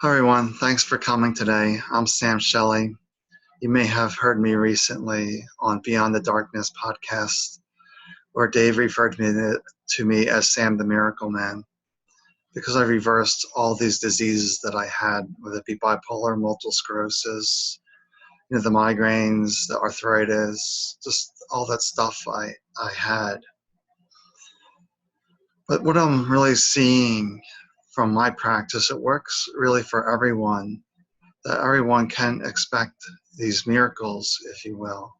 Hi everyone, thanks for coming today. I'm Sam Shelley. You may have heard me recently on Beyond the Darkness podcast, where Dave referred to me as Sam the Miracle Man, because I reversed all these diseases that I had, whether it be bipolar, multiple sclerosis, the migraines, the arthritis, just all that stuff I had. But what I'm really seeing from my practice, it works really for everyone, that everyone can expect these miracles, if you will.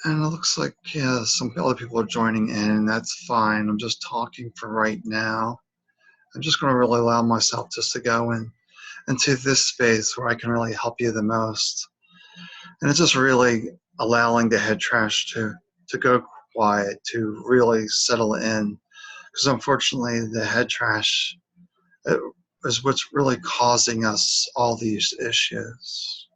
And it looks like, yeah, some other people are joining in. That's fine. I'm just talking for right now. I'm just going to really allow myself just to go into this space where I can really help you the most. And it's just really allowing the head trash to go quiet, to really settle in. Because unfortunately, the head trash is what's really causing us all these issues.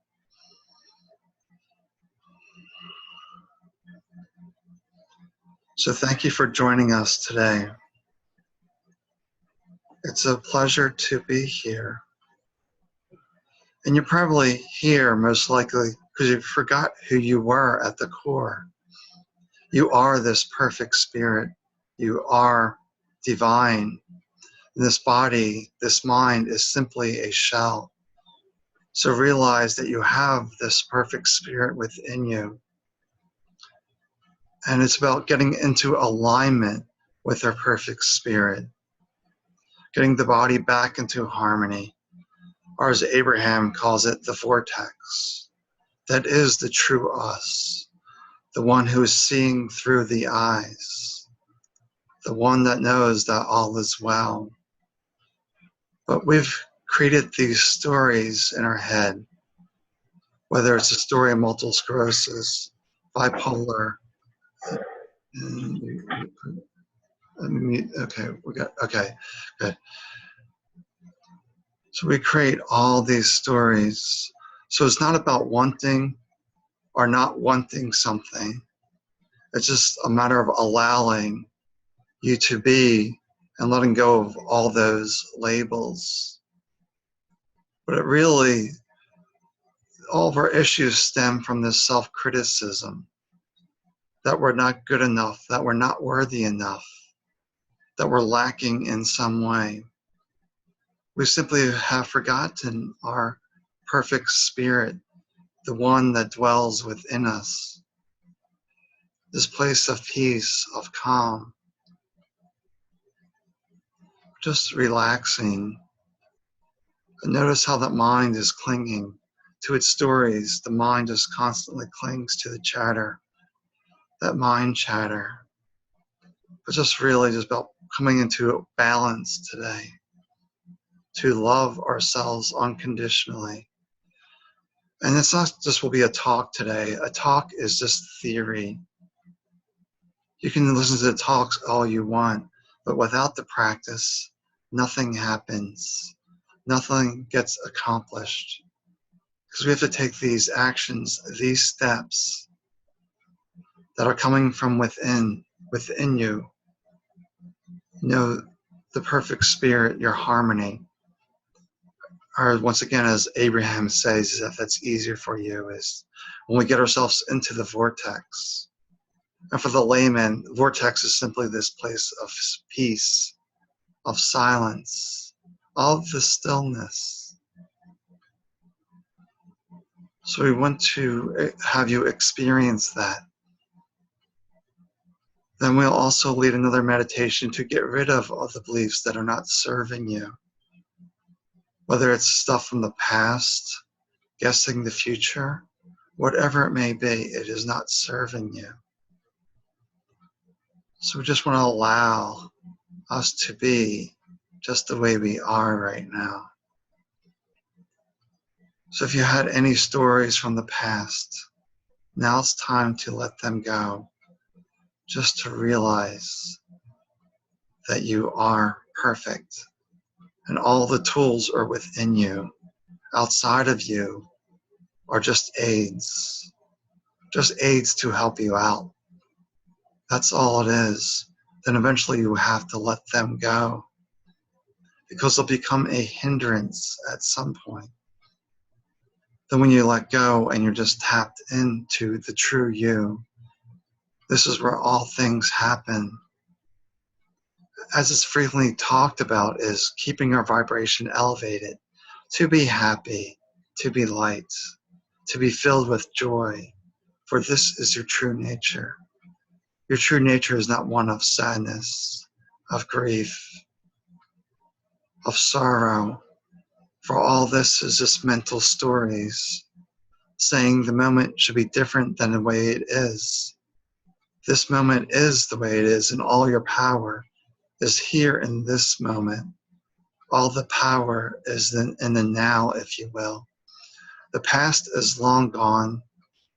So thank you for joining us today. It's a pleasure to be here. And you're probably here most likely because you forgot who you were at the core. You are this perfect spirit. You are divine. And this body, this mind is simply a shell. So realize that you have this perfect spirit within you. And it's about getting into alignment with our perfect spirit, getting the body back into harmony, or as Abraham calls it, the vortex. That is the true us, the one who is seeing through the eyes, the one that knows that all is well. But we've created these stories in our head, whether it's a story of multiple sclerosis, bipolar. Okay, good. So we create all these stories. So it's not about wanting or not wanting something. It's just a matter of allowing you to be and letting go of all those labels. But it really, all of our issues stem from this self-criticism, that we're not good enough, that we're not worthy enough, that we're lacking in some way. We simply have forgotten our perfect spirit, the one that dwells within us, this place of peace, of calm, just relaxing. And notice how that mind is clinging to its stories. The mind just constantly clings to the chatter, that mind chatter. But just really just about coming into balance today, to love ourselves unconditionally. And it's not just will be a talk today. A talk is just theory. You can listen to the talks all you want, but without the practice, nothing happens. Nothing gets accomplished. Because we have to take these actions, these steps that are coming from within you. You know, the perfect spirit, your harmony. Or once again, as Abraham says, if that's easier for you, is when we get ourselves into the vortex. And for the layman, vortex is simply this place of peace, of silence, of the stillness. So we want to have you experience that. Then we'll also lead another meditation to get rid of all the beliefs that are not serving you. Whether it's stuff from the past, guessing the future, whatever it may be, it is not serving you. So we just want to allow us to be just the way we are right now. So if you had any stories from the past, now it's time to let them go. Just to realize that you are perfect and all the tools are within you. Outside of you are just aids to help you out. That's all it is. Then eventually you have to let them go, because they'll become a hindrance at some point. Then when you let go and you're just tapped into the true you, this is where all things happen. As it's frequently talked about, is keeping our vibration elevated, to be happy, to be light, to be filled with joy, for this is your true nature. Your true nature is not one of sadness, of grief, of sorrow, for all this is just mental stories, saying the moment should be different than the way it is. This moment is the way it is, and all your power is here in this moment. All the power is in the now, if you will. The past is long gone.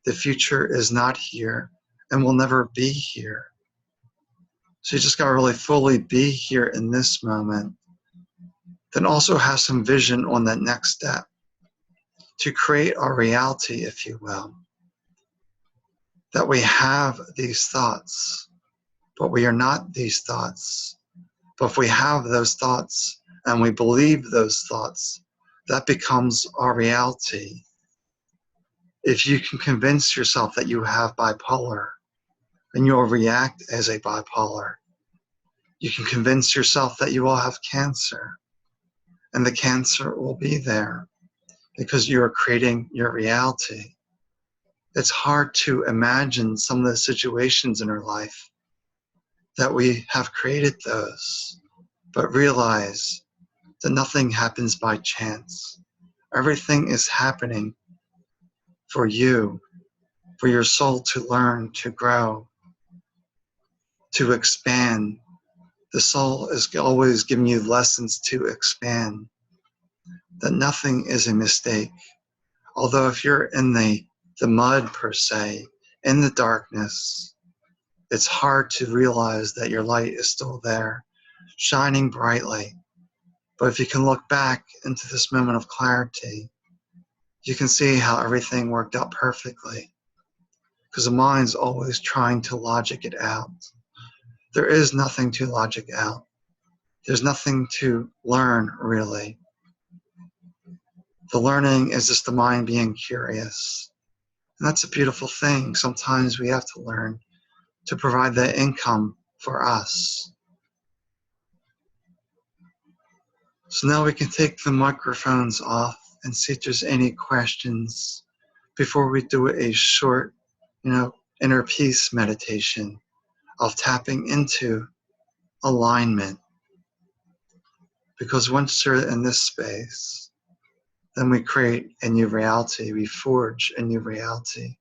The future is not here and will never be here. So you just got to really fully be here in this moment. Then also have some vision on that next step to create our reality, if you will. That we have these thoughts, but we are not these thoughts. But if we have those thoughts and we believe those thoughts, that becomes our reality. If you can convince yourself that you have bipolar, then you'll react as a bipolar. You can convince yourself that you will have cancer, and the cancer will be there because you are creating your reality. It's hard to imagine some of the situations in our life that we have created those, but realize that nothing happens by chance. Everything is happening for you, for your soul to learn, to grow, to expand. The soul is always giving you lessons to expand, that nothing is a mistake. Although if you're in the mud per se, in the darkness, it's hard to realize that your light is still there, shining brightly. But if you can look back into this moment of clarity, you can see how everything worked out perfectly. Because the mind's always trying to logic it out. There is nothing to logic out. There's nothing to learn, really. The learning is just the mind being curious. And that's a beautiful thing. Sometimes we have to learn to provide that income for us. So now we can take the microphones off and see if there's any questions before we do a short, inner peace meditation of tapping into alignment. Because once you're in this space, then we create a new reality. We forge a new reality.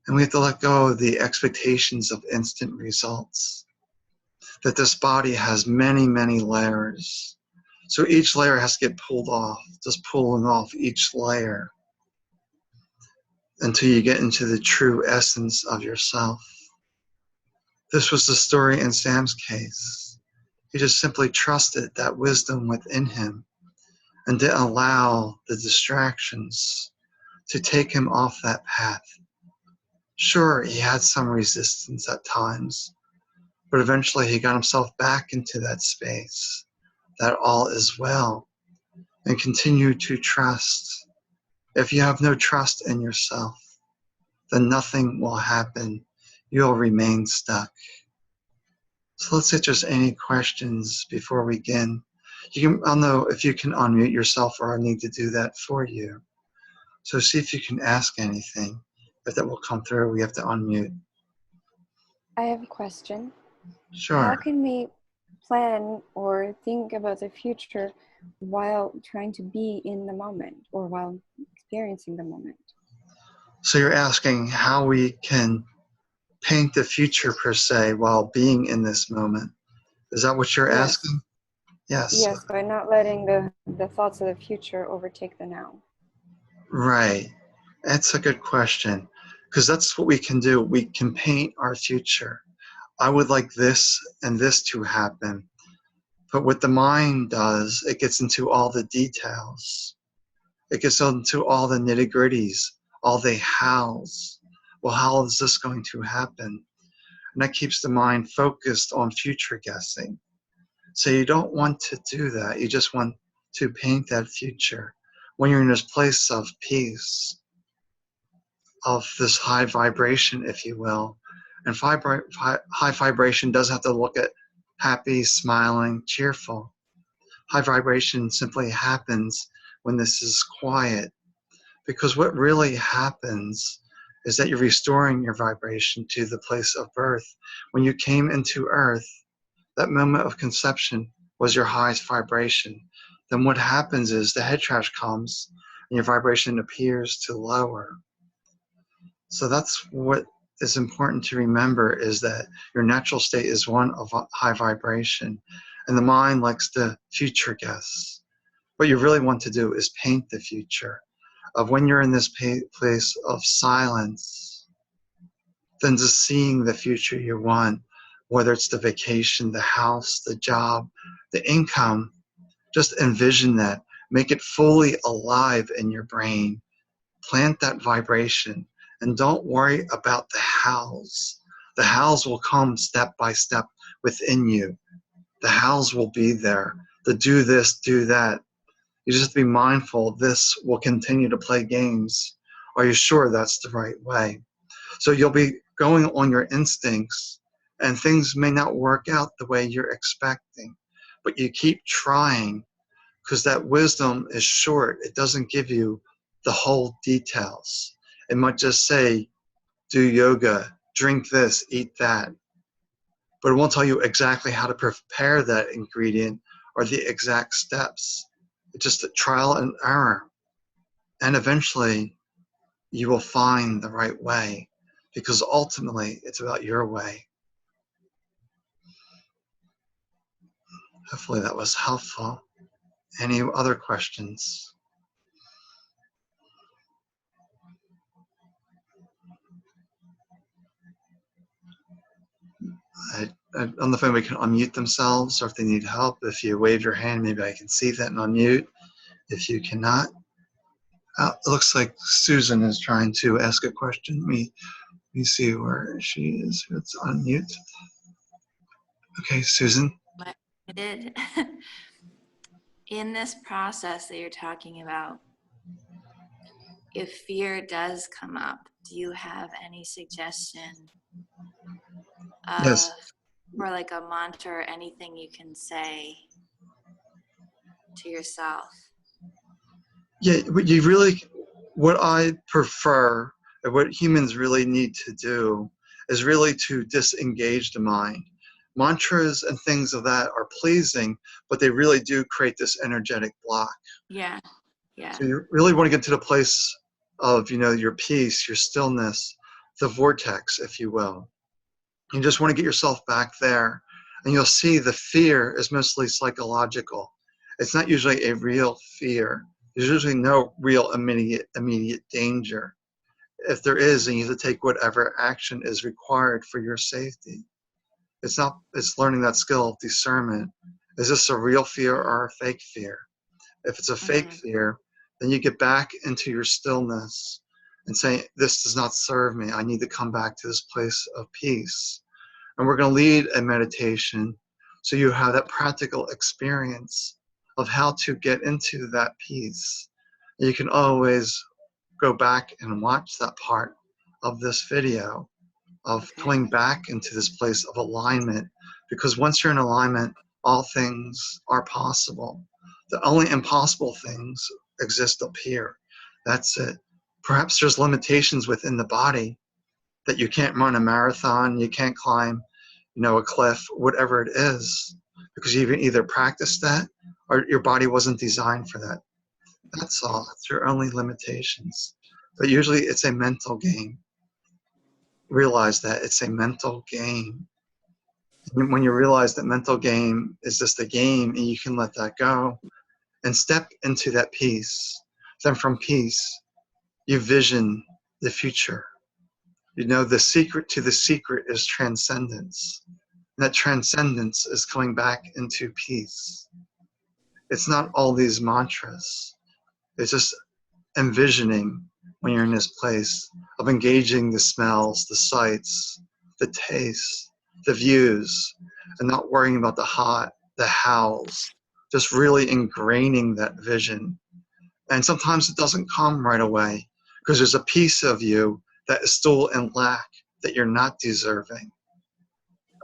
And we have to let go of the expectations of instant results. That this body has many, many layers. So each layer has to get pulled off, just pulling off each layer until you get into the true essence of yourself. This was the story in Sam's case. He just simply trusted that wisdom within him and didn't allow the distractions to take him off that path. Sure, he had some resistance at times, but eventually he got himself back into that space, that all is well, and continue to trust. If you have no trust in yourself, then nothing will happen. You'll remain stuck. So let's see if there's any questions before we begin. I'll know if you can unmute yourself or I need to do that for you. So see if you can ask anything. If that will come through, we have to unmute. I have a question. Sure. How can we plan or think about the future while trying to be in the moment or while experiencing the moment? So you're asking how we can paint the future per se while being in this moment. Is that what you're asking? Yes. Yes, by not letting the thoughts of the future overtake the now. Right. That's a good question, because that's what we can do. We can paint our future. I would like this and this to happen. But what the mind does, it gets into all the details. It gets into all the nitty-gritties, all the hows. Well, how is this going to happen? And that keeps the mind focused on future guessing. So you don't want to do that. You just want to paint that future when you're in this place of peace, of this high vibration, if you will. And high vibration doesn't have to look at happy, smiling, cheerful. High vibration simply happens when this is quiet, because what really happens is that you're restoring your vibration to the place of birth. When you came into earth, that moment of conception was your highest vibration. Then what happens is the head trash comes and your vibration appears to lower. So that's what is important to remember, is that your natural state is one of high vibration, and the mind likes to future guess. What you really want to do is paint the future of when you're in this place of silence, then just seeing the future you want, whether it's the vacation, the house, the job, the income. Just envision that. Make it fully alive in your brain. Plant that vibration, and don't worry about the hows. The hows will come step by step within you. The hows will be there. The do this, do that. You just have to be mindful this will continue to play games. Are you sure that's the right way? So you'll be going on your instincts, and things may not work out the way you're expecting, but you keep trying, because that wisdom is short. It doesn't give you the whole details. It might just say, do yoga, drink this, eat that. But it won't tell you exactly how to prepare that ingredient or the exact steps. It's just a trial and error. And eventually, you will find the right way, because ultimately, it's about your way. Hopefully that was helpful. Any other questions? On the phone, we can unmute themselves, or if they need help, if you wave your hand, maybe I can see that and unmute. If you cannot, it looks like Susan is trying to ask a question. Let me see where she is. Let's unmute. Okay, Susan. I did. In this process that you're talking about, if fear does come up, do you have any suggestion Yes. or like a mantra or anything you can say to yourself? Yeah, what I prefer, and what humans really need to do, is really to disengage the mind. Mantras and things of that are pleasing, but they really do create this energetic block. Yeah. So you really want to get to the place of, your peace, your stillness, the vortex, if you will. You just want to get yourself back there, and you'll see the fear is mostly psychological. It's not usually a real fear. There's usually no real immediate danger. If there is, then you have to take whatever action is required for your safety. It's learning that skill of discernment. Is this a real fear or a fake fear? If it's a fake fear, then you get back into your stillness and say, this does not serve me. I need to come back to this place of peace. And we're going to lead a meditation so you have that practical experience of how to get into that peace. And you can always go back and watch that part of this video of coming back into this place of alignment, because once you're in alignment, all things are possible. The only impossible things exist up here. That's it. Perhaps there's limitations within the body that you can't run a marathon, you can't climb, a cliff, whatever it is, because you've either practiced that or your body wasn't designed for that. That's all. That's your only limitations. But usually it's a mental game. Realize that it's a mental game. And when you realize that mental game is just a game and you can let that go and step into that peace, then from peace, you vision the future. The secret to the secret is transcendence. And that transcendence is coming back into peace. It's not all these mantras. It's just envisioning when you're in this place of engaging the smells, the sights, the tastes, the views, and not worrying about the hot, the howls, just really ingraining that vision. And sometimes it doesn't come right away because there's a piece of you that is still in lack, that you're not deserving.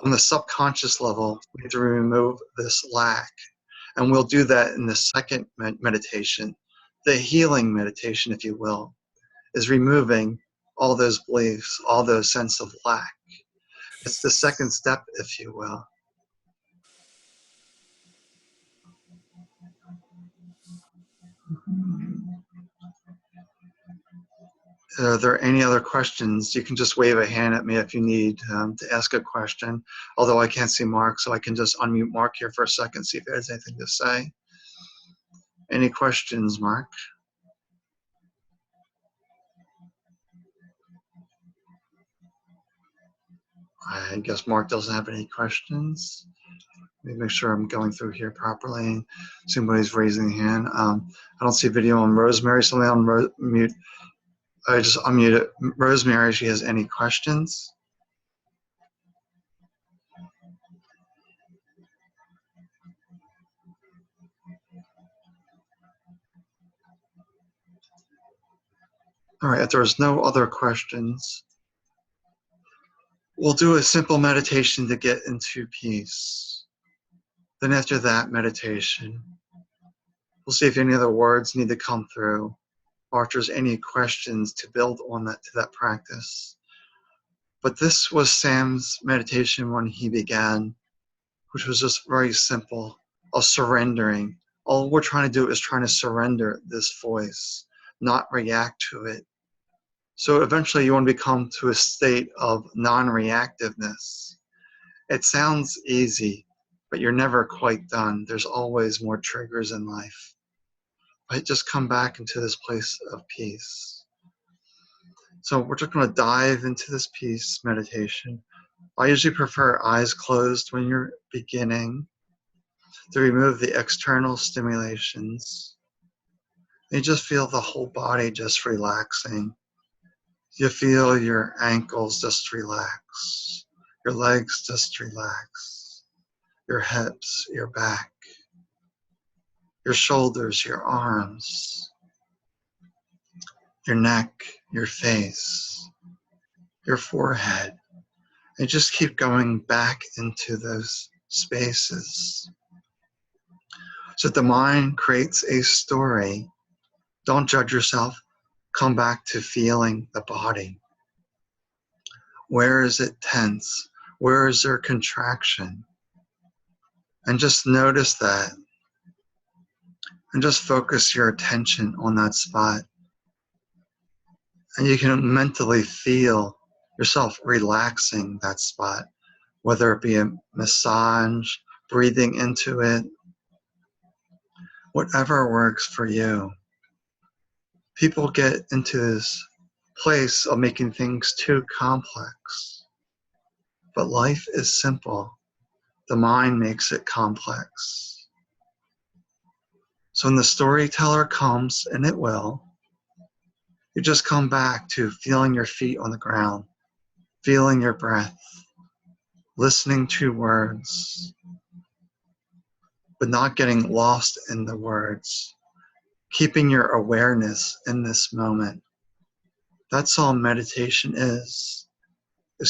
On the subconscious level, we need to remove this lack. And we'll do that in the second meditation, the healing meditation, if you will, is removing all those beliefs, all those sense of lack. It's the second step, if you will. Are there any other questions? You can just wave a hand at me if you need to ask a question. Although I can't see Mark, so I can just unmute Mark here for a second, see if he has anything to say. Any questions, Mark? I guess Mark doesn't have any questions. Let me make sure I'm going through here properly. Somebody's raising a hand. I don't see video on Rosemary. Somebody on mute. I just unmuted Rosemary. If she has any questions. All right, if there's no other questions, we'll do a simple meditation to get into peace. Then after that meditation, we'll see if any other words need to come through, or if there's any questions to build on that, to that practice. But this was Sam's meditation when he began, which was just very simple, of surrendering. All we're trying to do is trying to surrender this voice, not react to it. So eventually you want to become to a state of non-reactiveness. It sounds easy, but you're never quite done. There's always more triggers in life. But just come back into this place of peace. So we're just going to dive into this peace meditation. I usually prefer eyes closed when you're beginning to remove the external stimulations. You just feel the whole body just relaxing. You feel your ankles just relax, your legs just relax, your hips, your back, your shoulders, your arms, your neck, your face, your forehead. And just keep going back into those spaces. So the mind creates a story. Don't judge yourself. Come back to feeling the body. Where is it tense? Where is there contraction? And just notice that. And just focus your attention on that spot. And you can mentally feel yourself relaxing that spot, whether it be a massage, breathing into it, whatever works for you. People get into this place of making things too complex. But life is simple. The mind makes it complex. So when the storyteller comes, and it will, you just come back to feeling your feet on the ground, feeling your breath, listening to words, but not getting lost in the words, keeping your awareness in this moment. That's all meditation is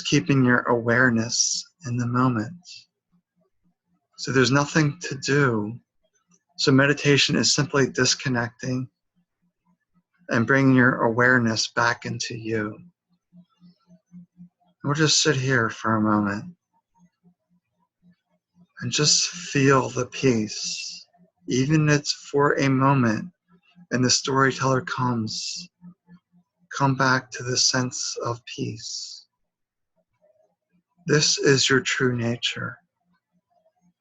keeping your awareness in the moment. So there's nothing to do. So meditation is simply disconnecting and bringing your awareness back into you. And we'll just sit here for a moment and just feel the peace. Even if it's for a moment and the storyteller comes, come back to the sense of peace. This is your true nature.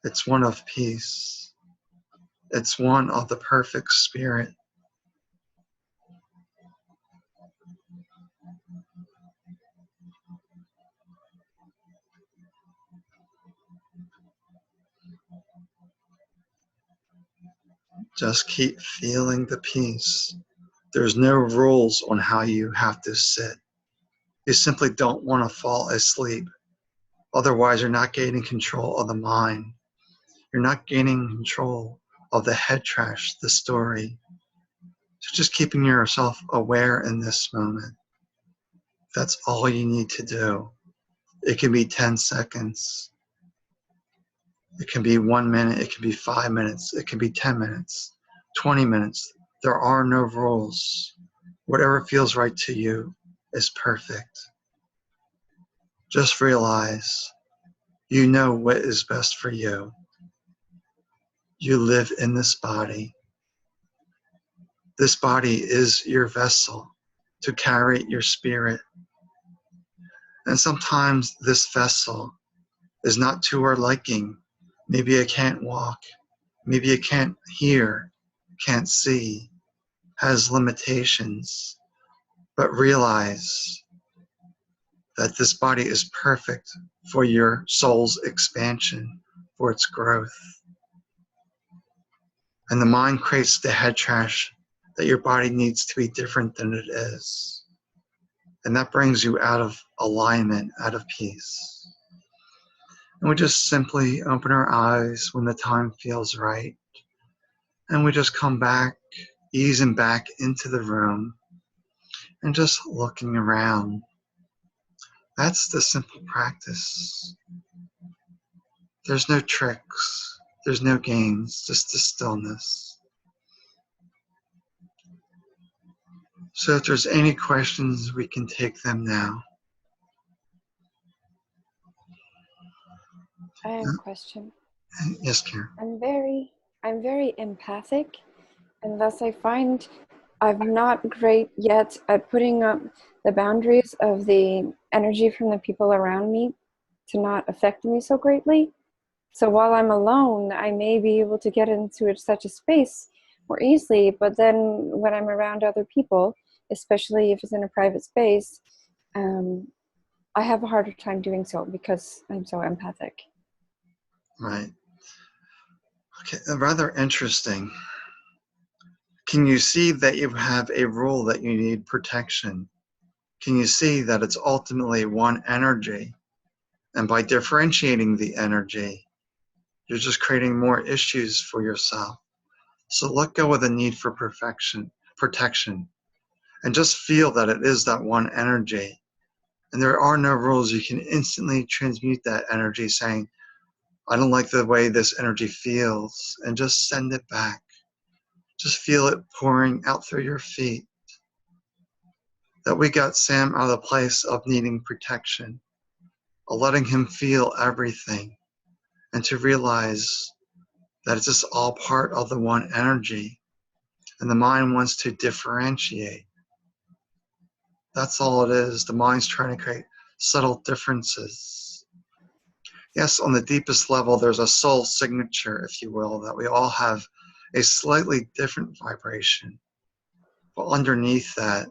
It's one of peace. It's one of the perfect spirit. Just keep feeling the peace. There's no rules on how you have to sit. You simply don't want to fall asleep. Otherwise, you're not gaining control of the mind. You're not gaining control of the head trash, the story. So just keeping yourself aware in this moment. That's all you need to do. It can be 10 seconds. It can be 1 minute. It can be 5 minutes. It can be 10 minutes, 20 minutes. There are no rules. Whatever feels right to you is perfect. Just realize you know what is best for you. You live in this body. This body is your vessel to carry your spirit. And sometimes this vessel is not to our liking. Maybe it can't walk. Maybe it can't hear, can't see, has limitations. But realize that this body is perfect for your soul's expansion, for its growth. And the mind creates the head trash that your body needs to be different than it is. And that brings you out of alignment, out of peace. And we just simply open our eyes when the time feels right. And we just come back, easing back into the room and just looking around. That's the simple practice. There's no tricks. There's no games, just the stillness. So if there's any questions, we can take them now. I have a question. Yes, Karen. I'm very empathic, and thus I find I'm not great yet at putting up the boundaries of the energy from the people around me to not affect me so greatly. So while I'm alone, I may be able to get into such a space more easily, but then when I'm around other people, especially if it's in a private space, I have a harder time doing so because I'm so empathic. Right. Okay, rather interesting. Can you see that you have a rule that you need protection? Can you see that it's ultimately one energy? And by differentiating the energy, you're just creating more issues for yourself. So let go of the need for protection, and just feel that it is that one energy. And there are no rules. You can instantly transmute that energy saying, I don't like the way this energy feels, and just send it back. Just feel it pouring out through your feet. That we got Sam out of the place of needing protection, of letting him feel everything, and to realize that it's just all part of the one energy, and the mind wants to differentiate. That's all it is. The mind's trying to create subtle differences. Yes, on the deepest level, there's a soul signature, if you will, that we all have a slightly different vibration. But underneath that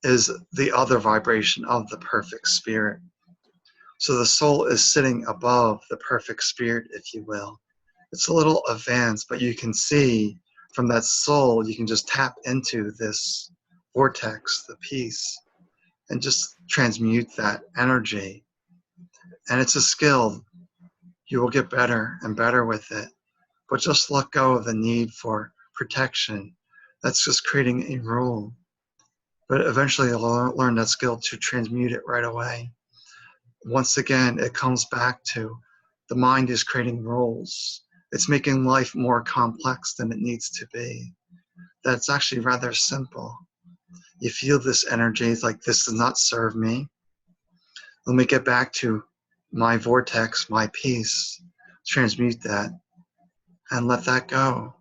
is the other vibration of the perfect spirit. So the soul is sitting above the perfect spirit, if you will. It's a little advanced, but you can see from that soul, you can just tap into this vortex, the peace, and just transmute that energy. And it's a skill. You will get better and better with it. But just let go of the need for protection. That's just creating a rule. But eventually you'll learn that skill to transmute it right away. Once again, it comes back to the mind is creating rules. It's making life more complex than it needs to be. That's actually rather simple. You feel this energy, it's like this does not serve me. Let me get back to my vortex, my peace, transmute that, and let that go.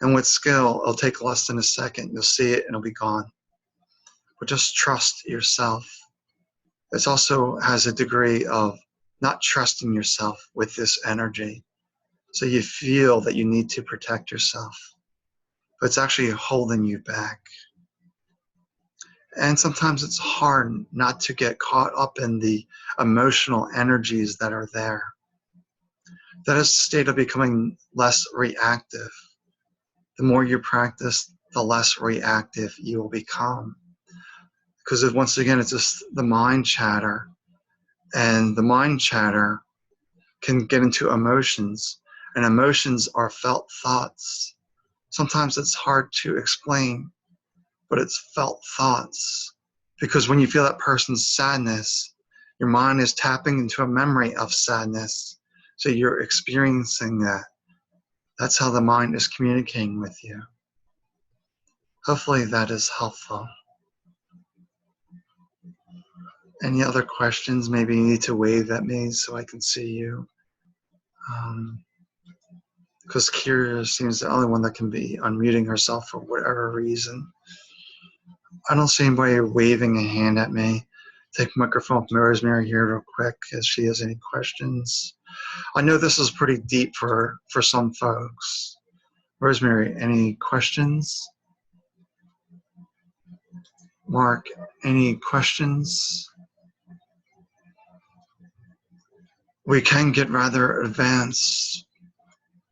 And with skill, it'll take less than a second. You'll see it and it'll be gone. But just trust yourself. It also has a degree of not trusting yourself with this energy. So you feel that you need to protect yourself, but it's actually holding you back. And sometimes it's hard not to get caught up in the emotional energies that are there. That is a state of becoming less reactive. The more you practice, the less reactive you will become. Because once again, it's just the mind chatter. And the mind chatter can get into emotions. And emotions are felt thoughts. Sometimes it's hard to explain, but it's felt thoughts. Because when you feel that person's sadness, your mind is tapping into a memory of sadness. So you're experiencing that. That's how the mind is communicating with you. Hopefully that is helpful. Any other questions? Maybe you need to wave at me so I can see you. Because Kira seems the only one that can be unmuting herself for whatever reason. I don't see anybody waving a hand at me. Take microphone from Rosemary here real quick if she has any questions. I know this is pretty deep for some folks. Rosemary, any questions? Mark, any questions? We can get rather advanced,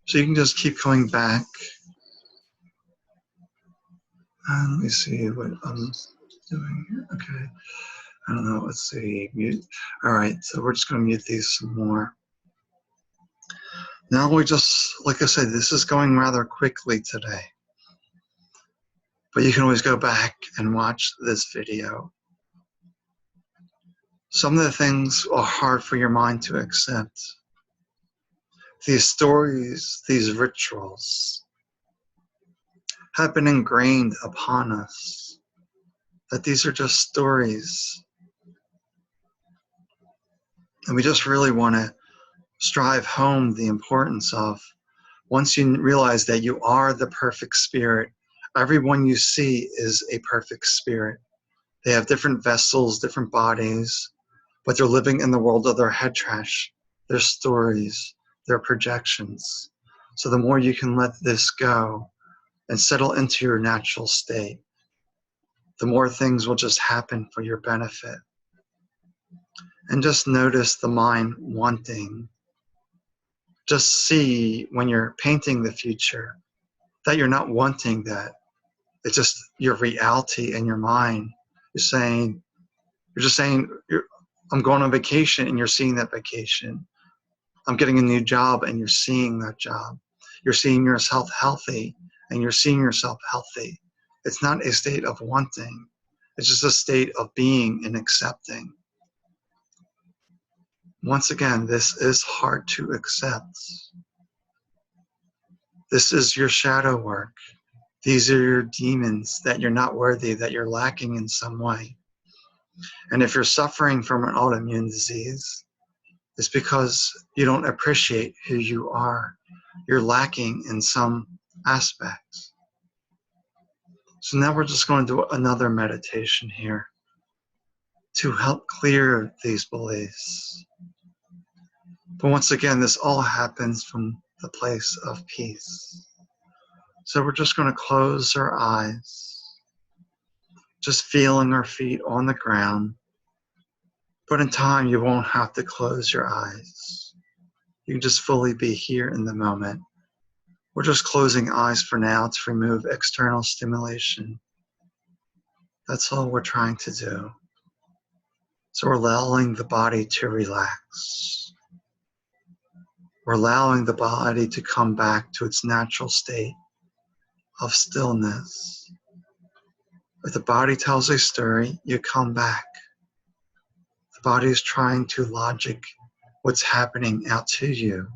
so you can just keep coming back. And let me see what I'm doing here. Okay. I don't know. Let's see. Mute. All right. So we're just going to mute these some more. Now we just, like I said, this is going rather quickly today. But you can always go back and watch this video. Some of the things are hard for your mind to accept. These stories, these rituals have been ingrained upon us. That these are just stories. And we just really want to strive home the importance of, once you realize that you are the perfect spirit, everyone you see is a perfect spirit. They have different vessels, different bodies, but they're living in the world of their head trash, their stories, their projections. So the more you can let this go and settle into your natural state, the more things will just happen for your benefit. And just notice the mind wanting. Just see when you're painting the future that you're not wanting that. It's just your reality in your mind. You're just saying, I'm going on vacation and you're seeing that vacation. I'm getting a new job and you're seeing that job. You're seeing yourself healthy and you're seeing yourself healthy. It's not a state of wanting. It's just a state of being and accepting. Once again, this is hard to accept. This is your shadow work. These are your demons, that you're not worthy, that you're lacking in some way. And if you're suffering from an autoimmune disease, it's because you don't appreciate who you are. You're lacking in some aspects. So now we're just going to do another meditation here to help clear these beliefs. But once again, this all happens from the place of peace. So we're just going to close our eyes, just feeling our feet on the ground. But in time, you won't have to close your eyes. You can just fully be here in the moment. We're just closing eyes for now to remove external stimulation. That's all we're trying to do. So we're allowing the body to relax. We're allowing the body to come back to its natural state of stillness. If the body tells a story, you come back. The body is trying to logic what's happening out to you.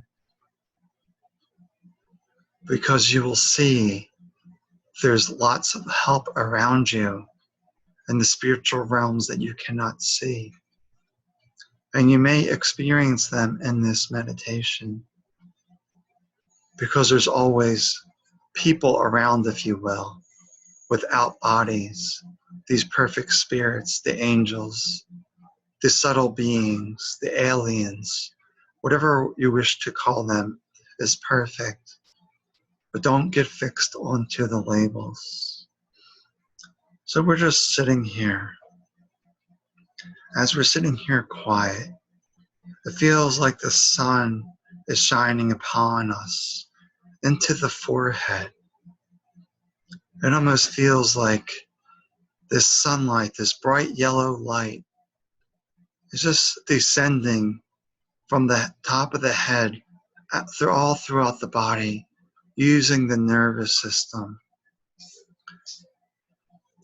Because you will see there's lots of help around you in the spiritual realms that you cannot see. And you may experience them in this meditation. Because there's always people around, if you will, without bodies, these perfect spirits, the angels, the subtle beings, the aliens, whatever you wish to call them is perfect. But don't get fixed onto the labels. So we're just sitting here. As we're sitting here quiet, it feels like the sun is shining upon us into the forehead. It almost feels like this sunlight, this bright yellow light, is just descending from the top of the head all throughout the body, using the nervous system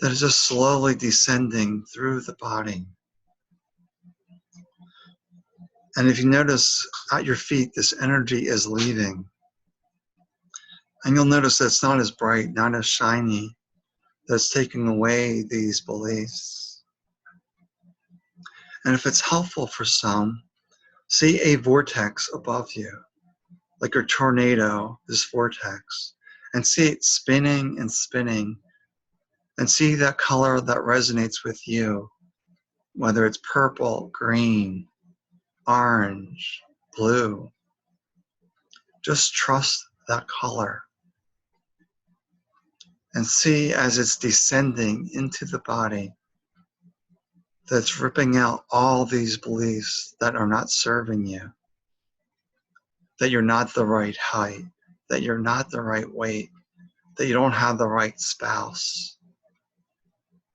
that is just slowly descending through the body. And if you notice at your feet, this energy is leaving. And you'll notice that it's not as bright, not as shiny, that's taking away these beliefs. And if it's helpful for some, see a vortex above you, like a tornado, this vortex, and see it spinning and spinning, and see that color that resonates with you, whether it's purple, green, orange, blue. Just trust that color and see as it's descending into the body that's ripping out all these beliefs that are not serving you, that you're not the right height, that you're not the right weight, that you don't have the right spouse,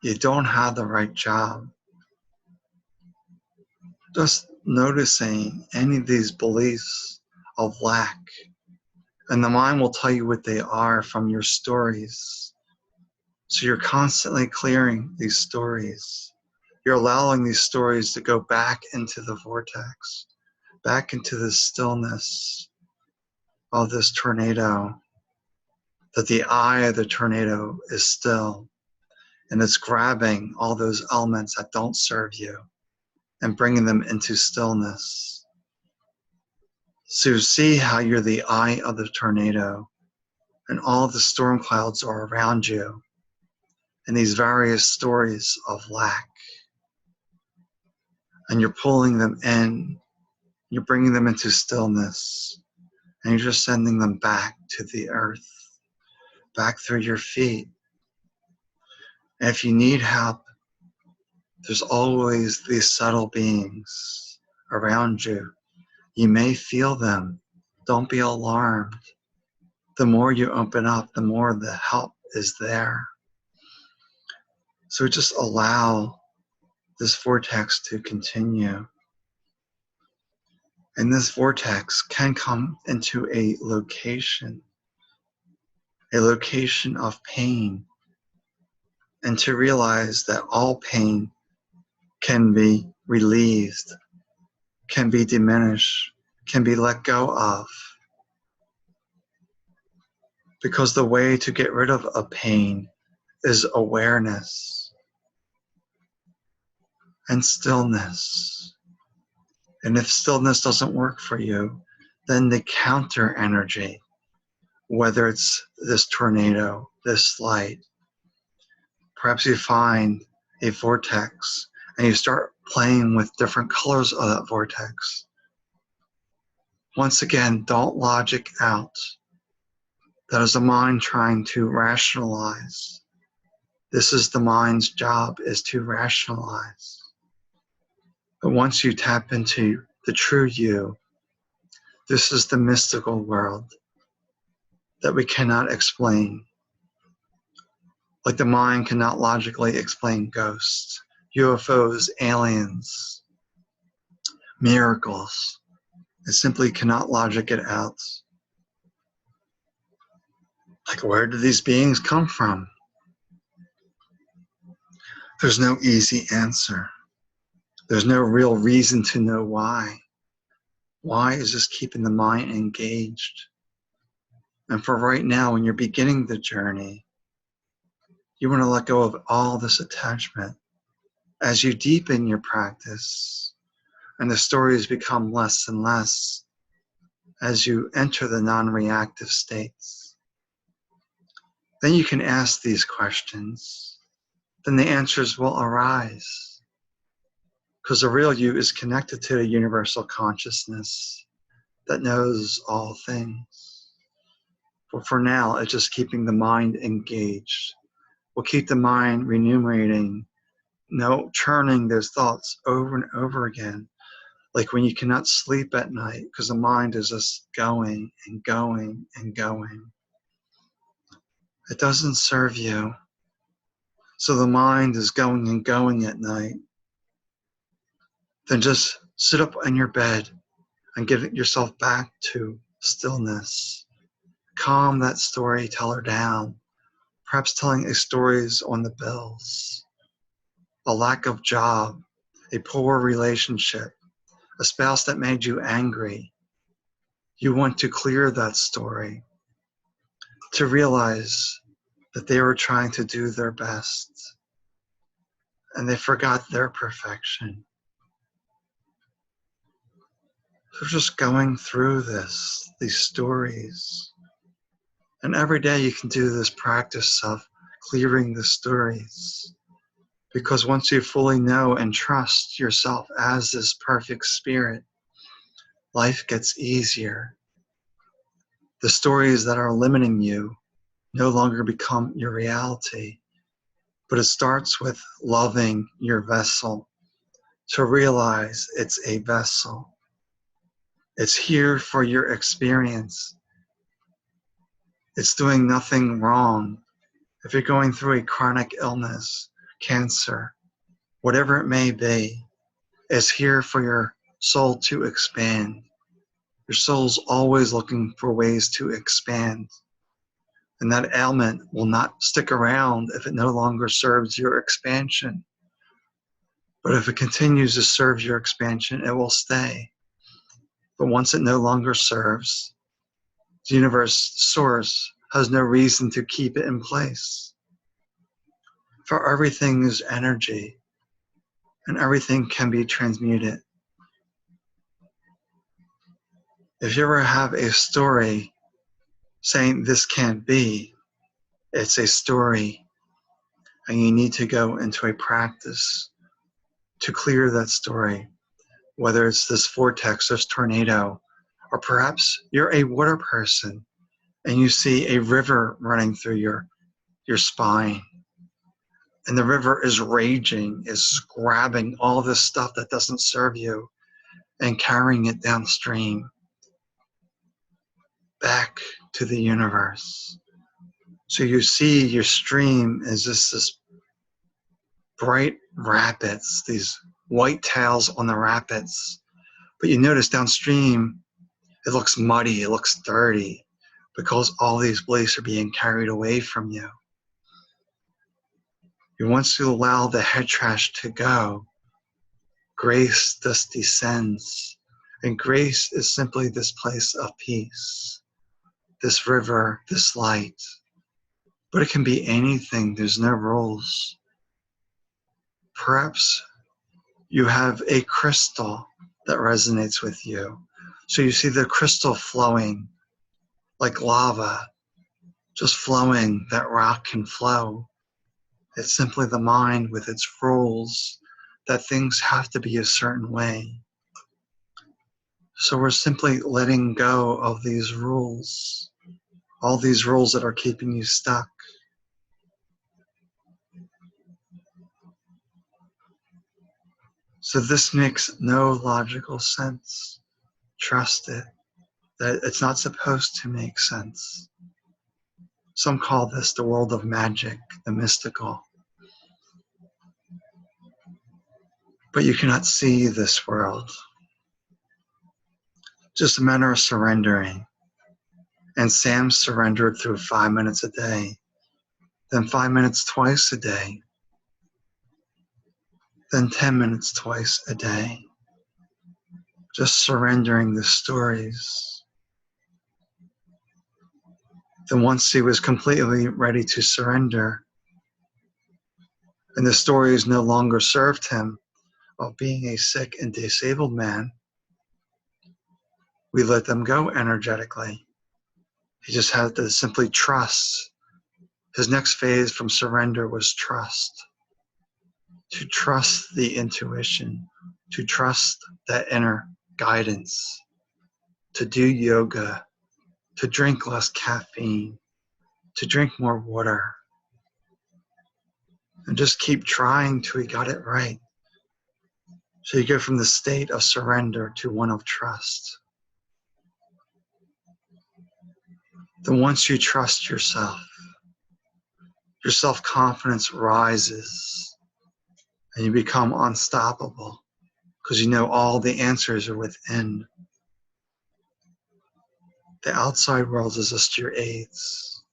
you don't have the right job. Just noticing any of these beliefs of lack. And the mind will tell you what they are from your stories. So you're constantly clearing these stories. You're allowing these stories to go back into the vortex, back into the stillness of this tornado, that the eye of the tornado is still, and it's grabbing all those elements that don't serve you and bringing them into stillness. So see how you're the eye of the tornado, and all the storm clouds are around you, and these various stories of lack. And you're pulling them in, you're bringing them into stillness, and you're just sending them back to the earth, back through your feet. And if you need help, there's always these subtle beings around you. You may feel them. Don't be alarmed. The more you open up, the more the help is there. So just allow this vortex to continue. And this vortex can come into a location of pain, and to realize that all pain can be relieved, can be diminished, can be let go of. Because the way to get rid of a pain is awareness and stillness. And if stillness doesn't work for you, then the counter energy, whether it's this tornado, this light, perhaps you find a vortex and you start playing with different colors of that vortex. Once again, don't logic out. That is the mind trying to rationalize. This is the mind's job, is to rationalize. But once you tap into the true you, this is the mystical world that we cannot explain. Like the mind cannot logically explain ghosts, UFOs, aliens, miracles. It simply cannot logic it out. Like, where do these beings come from? There's no easy answer. There's no real reason to know why. Why is just keeping the mind engaged? And for right now, when you're beginning the journey, you want to let go of all this attachment. As you deepen your practice, and the stories become less and less, as you enter the non-reactive states, then you can ask these questions. Then the answers will arise. Because the real you is connected to the universal consciousness that knows all things. But for now, it's just keeping the mind engaged. We'll keep the mind remunerating, churning those thoughts over and over again. Like when you cannot sleep at night because the mind is just going and going and going. It doesn't serve you. So the mind is going and going at night. Then just sit up in your bed and get yourself back to stillness. Calm that storyteller down, perhaps telling a stories on the bills, a lack of job, a poor relationship, a spouse that made you angry. You want to clear that story, to realize that they were trying to do their best and they forgot their perfection. So just going through these stories. And every day you can do this practice of clearing the stories. Because once you fully know and trust yourself as this perfect spirit, life gets easier. The stories that are limiting you no longer become your reality. But it starts with loving your vessel, to realize it's a vessel. It's here for your experience. It's doing nothing wrong. If you're going through a chronic illness, cancer, whatever it may be, it's here for your soul to expand. Your soul's always looking for ways to expand. And that ailment will not stick around if it no longer serves your expansion. But if it continues to serve your expansion, it will stay. But once it no longer serves, the universe source has no reason to keep it in place. For everything is energy, and everything can be transmuted. If you ever have a story saying this can't be, it's a story, and you need to go into a practice to clear that story, whether it's this vortex, this tornado, or perhaps you're a water person and you see a river running through your spine. And the river is raging, is grabbing all this stuff that doesn't serve you and carrying it downstream back to the universe. So you see your stream is just this bright rapids, these white tails on the rapids. But you notice downstream, it looks muddy, it looks dirty, because all these beliefs are being carried away from you. You want to allow the head trash to go. Grace thus descends. And grace is simply this place of peace, this river, this light. But it can be anything, there's no rules. Perhaps you have a crystal that resonates with you. So you see the crystal flowing like lava, just flowing, that rock can flow. It's simply the mind with its rules that things have to be a certain way. So we're simply letting go of these rules, all these rules that are keeping you stuck. So this makes no logical sense. Trust it, that it's not supposed to make sense. Some call this the world of magic, the mystical. But you cannot see this world. Just a matter of surrendering. And Sam surrendered through 5 minutes a day, then 5 minutes twice a day, then 10 minutes twice a day. Just surrendering the stories. Then once he was completely ready to surrender, and the stories no longer served him of being a sick and disabled man, we let them go energetically. He just had to simply trust. His next phase from surrender was trust. To trust the intuition, to trust that inner guidance, to do yoga, to drink less caffeine, to drink more water, and just keep trying till he got it right. So you go from the state of surrender to one of trust. Then once you trust yourself, your self-confidence rises and you become unstoppable because you know all the answers are within. The outside world is just your aids.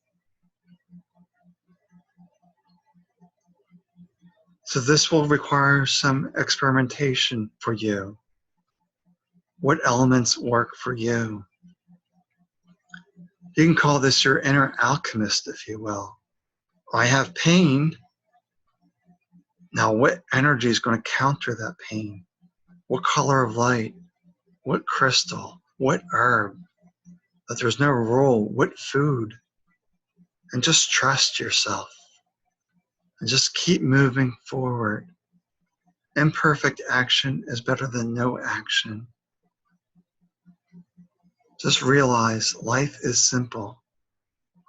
So this will require some experimentation for you. What elements work for you? You can call this your inner alchemist, if you will. I have pain. Now, what energy is going to counter that pain? What color of light? What crystal? What herb? That there's no rule. What food? And just trust yourself. And just keep moving forward. Imperfect action is better than no action. Just realize life is simple.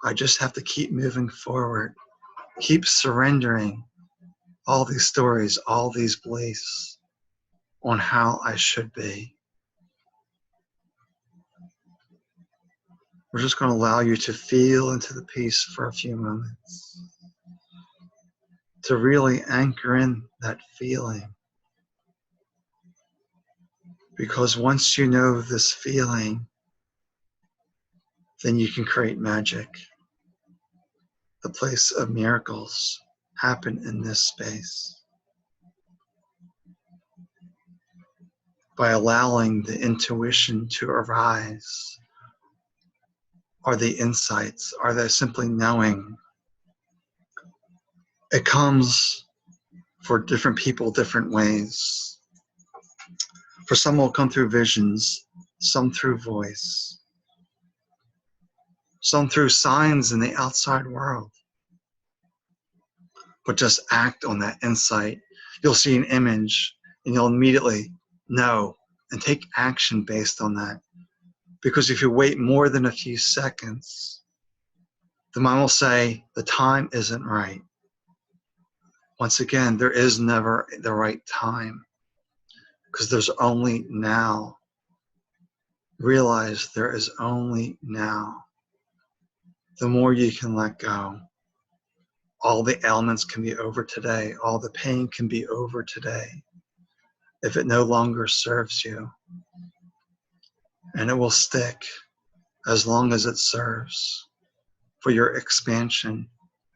I just have to keep moving forward. Keep surrendering all these stories, all these beliefs on how I should be. We're just going to allow you to feel into the peace for a few moments. To really anchor in that feeling. Because once you know this feeling, then you can create magic. The place of miracles happen in this space. By allowing the intuition to arise, or the insights, or the simply knowing. It comes for different people different ways. For some will come through visions, some through voice, some through signs in the outside world. But just act on that insight. You'll see an image and you'll immediately know and take action based on that. Because if you wait more than a few seconds, the mind will say, the time isn't right. Once again, there is never the right time. Because there's only now. Realize there is only now. The more you can let go, all the ailments can be over today. All the pain can be over today. If it no longer serves you. And it will stick as long as it serves for your expansion.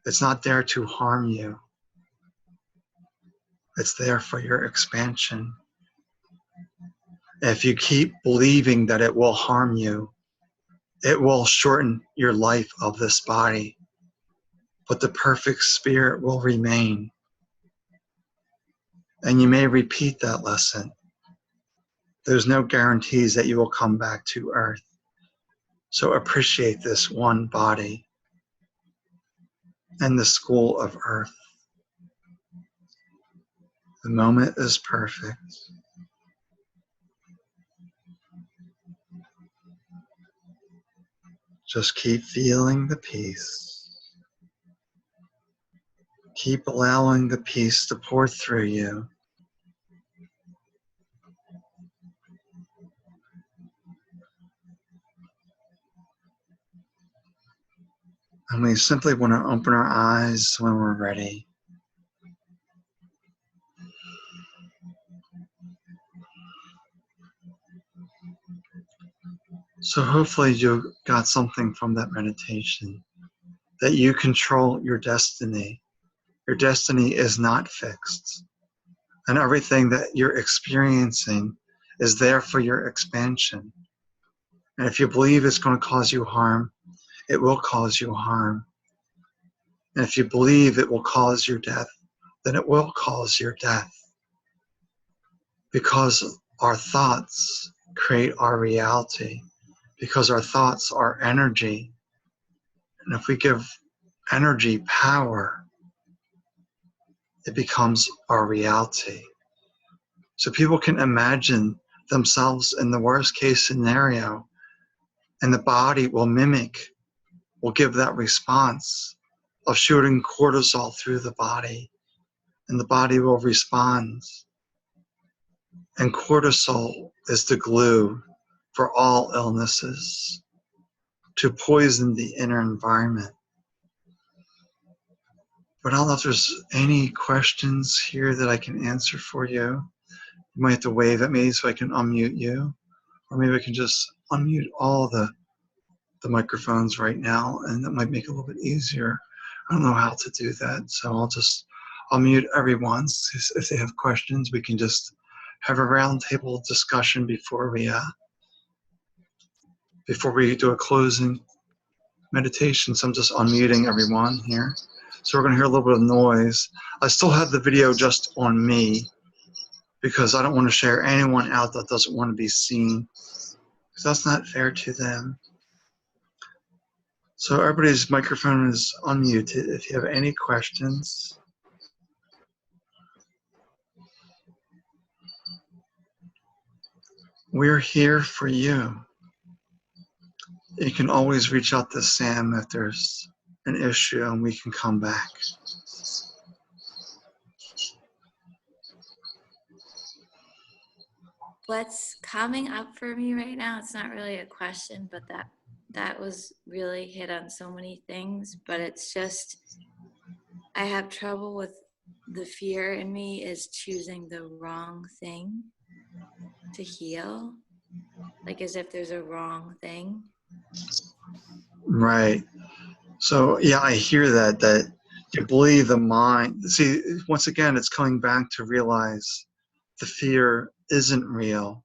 It's not there to harm you. It's there for your expansion. If you keep believing that it will harm you, it will shorten your life of this body, but the perfect spirit will remain. And you may repeat that lesson. There's no guarantees that you will come back to earth. So appreciate this one body and the school of earth. The moment is perfect. Just keep feeling the peace. Keep allowing the peace to pour through you. And we simply want to open our eyes when we're ready. So hopefully you got something from that meditation, that you control your destiny. Your destiny is not fixed. And everything that you're experiencing is there for your expansion. And if you believe it's going to cause you harm, it will cause you harm. And if you believe it will cause your death, then it will cause your death. Because our thoughts create our reality. Because our thoughts are energy. And if we give energy power, it becomes our reality. So people can imagine themselves in the worst case scenario, and the body will mimic, will give that response of shooting cortisol through the body, and the body will respond. And cortisol is the glue for all illnesses, to poison the inner environment. But I don't know if there's any questions here that I can answer for you. You might have to wave at me so I can unmute you. Or maybe I can just unmute all the the microphones right now, and that might make it a little bit easier. I don't know how to do that, so I'll mute everyone. If they have questions, we can just have a roundtable discussion before we do a closing meditation. So I'm just unmuting everyone here. So we're going to hear a little bit of noise. I still have the video just on me because I don't want to share anyone out that doesn't want to be seen, because that's not fair to them. So everybody's microphone is unmuted. If you have any questions, we're here for you. You can always reach out to Sam if there's an issue, and we can come back. What's coming up for me right now, it's not really a question, but that was really hit on so many things, but it's just, I have trouble with the fear in me is choosing the wrong thing to heal, like as if there's a wrong thing. Right. So yeah, I hear that you believe the mind. See, once again, it's coming back to realize the fear isn't real.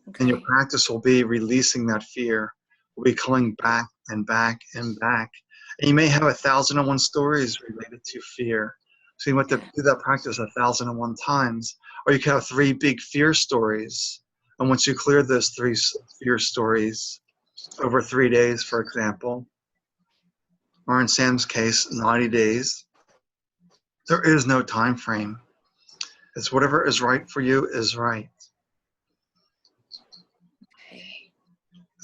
Okay. And your practice will be releasing that fear. Will be coming back and back and back. And you may have 1,001 stories related to fear. So you want to do that practice 1,001 times. Or you could have 3 big fear stories. And once you clear those 3 fear stories over 3 days, for example, or in Sam's case, 90 days, there is no time frame. It's whatever is right for you is right. Okay.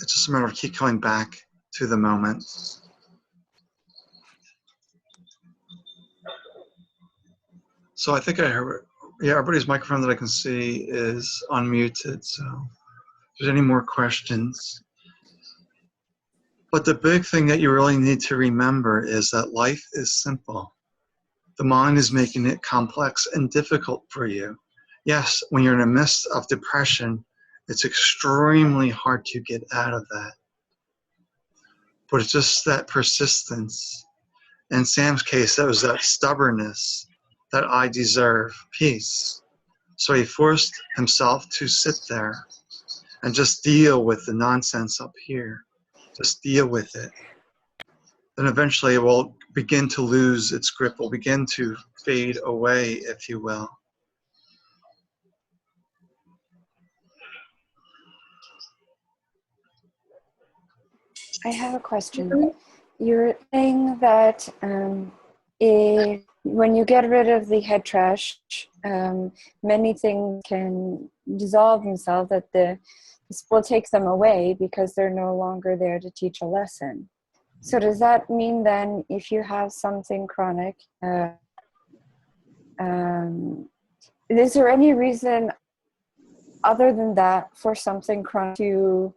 It's just a matter of keep coming back to the moment. So I think I heard, yeah, everybody's microphone that I can see is unmuted. So if there's any more questions. But the big thing that you really need to remember is that life is simple. The mind is making it complex and difficult for you. Yes, when you're in the midst of depression, it's extremely hard to get out of that. But it's just that persistence. In Sam's case, that was that stubbornness that I deserve peace. So he forced himself to sit there and just deal with the nonsense up here. Just deal with it. Then eventually it will begin to lose its grip, will begin to fade away, if you will. I have a question. You're saying that when you get rid of the head trash, many things can dissolve themselves, that this will take them away because they're no longer there to teach a lesson. So does that mean then if you have something chronic, is there any reason other than that for something chronic to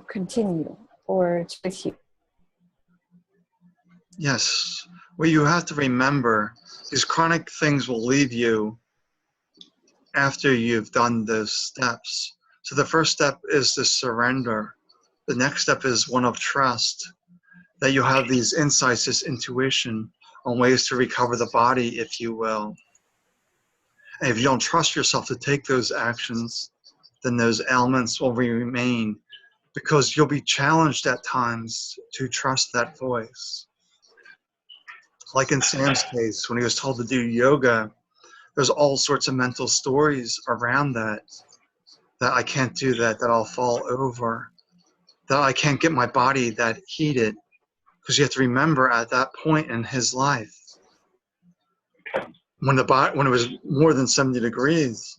continue or to heal? Yes. What you have to remember, these chronic things will leave you after you've done those steps. So the first step is to surrender. The next step is one of trust, that you have these insights, this intuition on ways to recover the body, if you will. And if you don't trust yourself to take those actions, then those ailments will remain, because you'll be challenged at times to trust that voice. Like in Sam's case, when he was told to do yoga, there's all sorts of mental stories around that I can't do that, that I'll fall over, that I can't get my body that heated. Because you have to remember at that point in his life, when it was more than 70 degrees,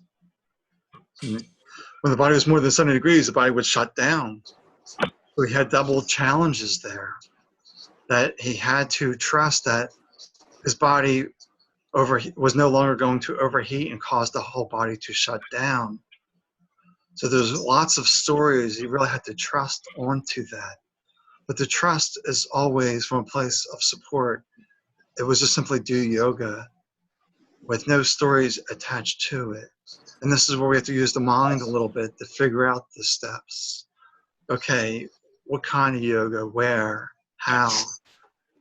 when the body was more than 70 degrees, the body would shut down. So he had double challenges there, that he had to trust that his body was no longer going to overheat and cause the whole body to shut down. So there's lots of stories. You really had to trust onto that. But the trust is always from a place of support. It was just simply do yoga with no stories attached to it. And this is where we have to use the mind a little bit to figure out the steps. Okay, what kind of yoga, where, how,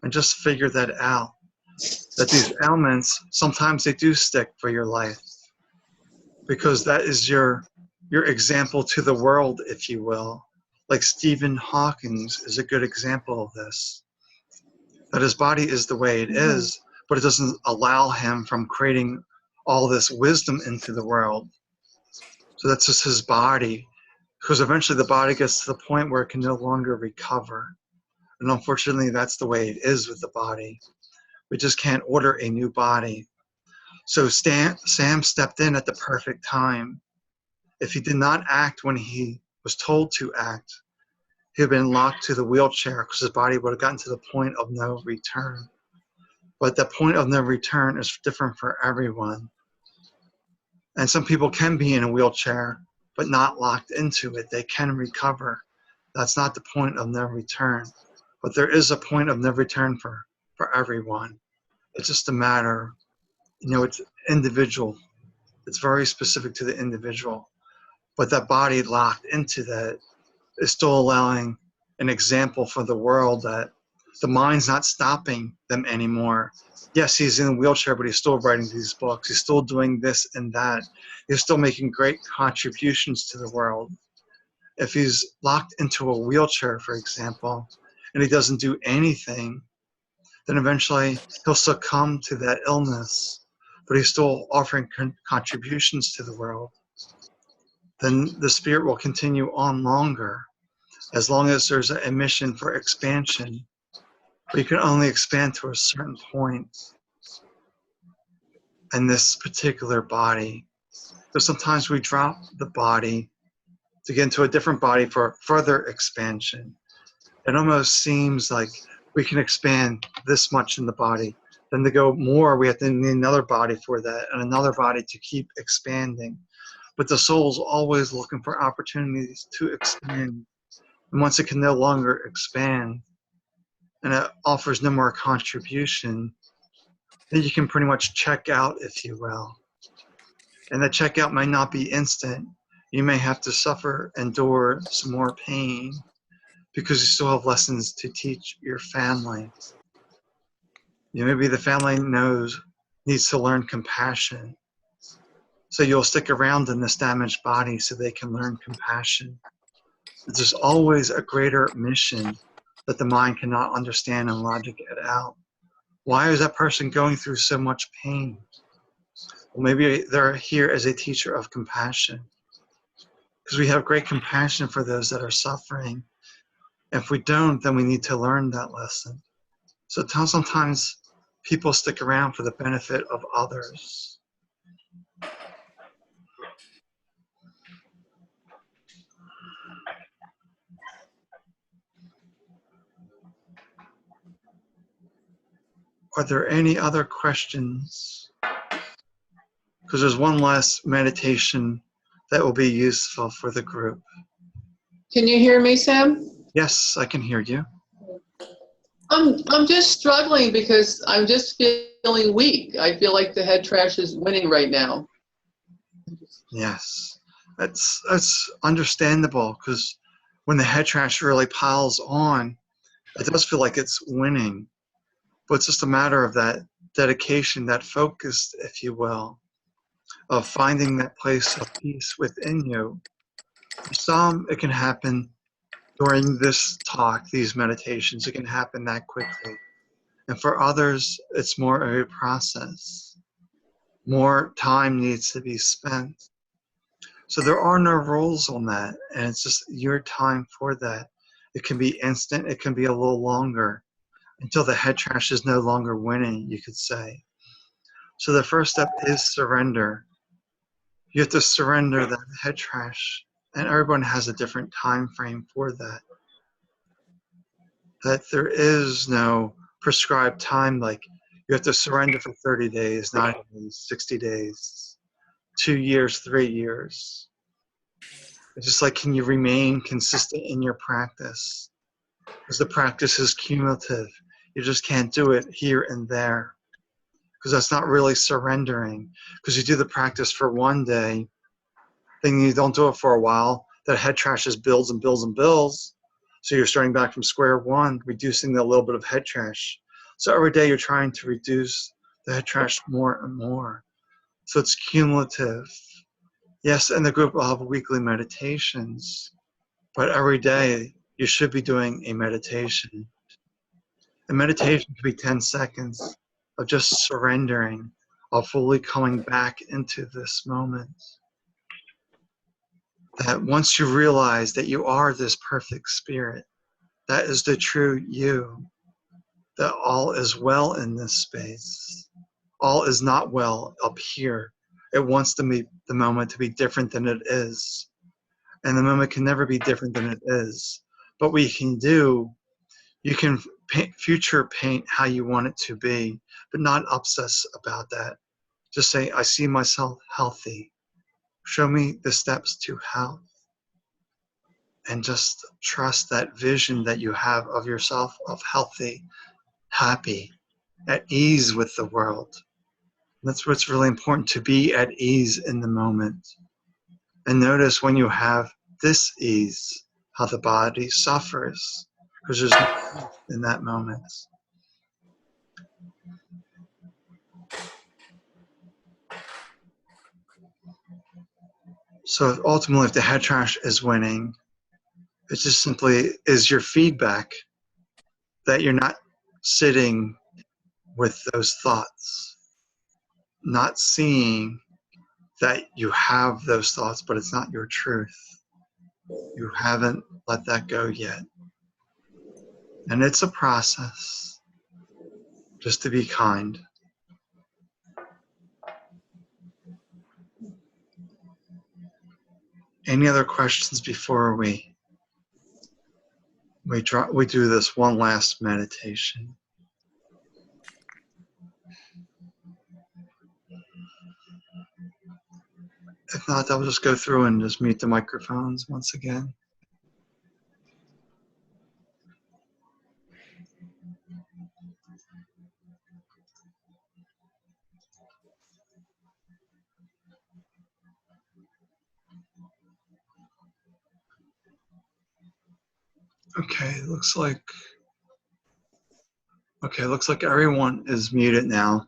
and just figure that out. That these ailments, sometimes they do stick for your life, because that is your example to the world, if you will. Like Stephen Hawking's is a good example of this. That his body is the way it is, but it doesn't allow him from creating all this wisdom into the world. So that's just his body, because eventually the body gets to the point where it can no longer recover. And unfortunately, that's the way it is with the body. We just can't order a new body. So Sam stepped in at the perfect time. If he did not act when he was told to act, he had been locked to the wheelchair because his body would have gotten to the point of no return. But the point of no return is different for everyone. And some people can be in a wheelchair, but not locked into it. They can recover. That's not the point of no return. But there is a point of no return for everyone. It's just a matter, it's individual. It's very specific to the individual. But that body locked into that is still allowing an example for the world that the mind's not stopping them anymore. Yes, he's in a wheelchair, but he's still writing these books. He's still doing this and that. He's still making great contributions to the world. If he's locked into a wheelchair, for example, and he doesn't do anything, then eventually he'll succumb to that illness, but he's still offering contributions to the world. Then the spirit will continue on longer, as long as there's a mission for expansion. But you can only expand to a certain point in this particular body. So sometimes we drop the body to get into a different body for further expansion. It almost seems like we can expand this much in the body. Then to go more, we have to need another body for that, and another body to keep expanding. But the soul's always looking for opportunities to expand. And once it can no longer expand, and it offers no more contribution, then you can pretty much check out, if you will. And the checkout might not be instant. You may have to suffer, endure some more pain, because you still have lessons to teach your family. Maybe the family needs to learn compassion. So you'll stick around in this damaged body so they can learn compassion. There's always a greater mission that the mind cannot understand and logic it out. Why is that person going through so much pain? Well, maybe they're here as a teacher of compassion, because we have great compassion for those that are suffering. If we don't, then we need to learn that lesson. So sometimes people stick around for the benefit of others. Are there any other questions? Because there's one last meditation that will be useful for the group. Can you hear me, Sam? Yes, I can hear you. I'm just struggling because I'm just feeling weak. I feel like the head trash is winning right now. Yes, that's understandable, because when the head trash really piles on, it does feel like it's winning. But it's just a matter of that dedication, that focus, if you will, of finding that place of peace within you. For some, it can happen during this talk, these meditations. It can happen that quickly. And for others, it's more of a process. More time needs to be spent. So there are no rules on that, and it's just your time for that. It can be instant, it can be a little longer, until the head trash is no longer winning, you could say. So the first step is surrender. You have to surrender that head trash, and everyone has a different time frame for that. That there is no prescribed time, like you have to surrender for 30 days, 90 days, 60 days, 2 years, 3 years. It's just like, can you remain consistent in your practice? Because the practice is cumulative. You just can't do it here and there, because that's not really surrendering. Because you do the practice for one day, Then you don't do it for a while. That head trash just builds and builds and builds. So you're starting back from square one, reducing the little bit of head trash. So every day you're trying to reduce the head trash more and more. So it's cumulative. Yes, in the group we'll have weekly meditations, but every day you should be doing a meditation. A meditation could be 10 seconds of just surrendering, of fully coming back into this moment. That once you realize that you are this perfect spirit, that is the true you, that all is well in this space. All is not well up here. It wants the moment to be different than it is. And the moment can never be different than it is. But what you can do, you can future paint how you want it to be, but not obsess about that. Just say, I see myself healthy. Show me the steps to health. And just trust that vision that you have of yourself of healthy, happy, at ease with the world. That's what's really important, to be at ease in the moment. And notice when you have this ease, how the body suffers, because there's no peace in that moment. So ultimately, if the head trash is winning, it just simply is your feedback that you're not sitting with those thoughts, not seeing that you have those thoughts, but it's not your truth. You haven't let that go yet. And it's a process, just to be kind. Any other questions before we do this one last meditation? If not, I'll just go through and just mute the microphones once again. Okay, looks like everyone is muted now.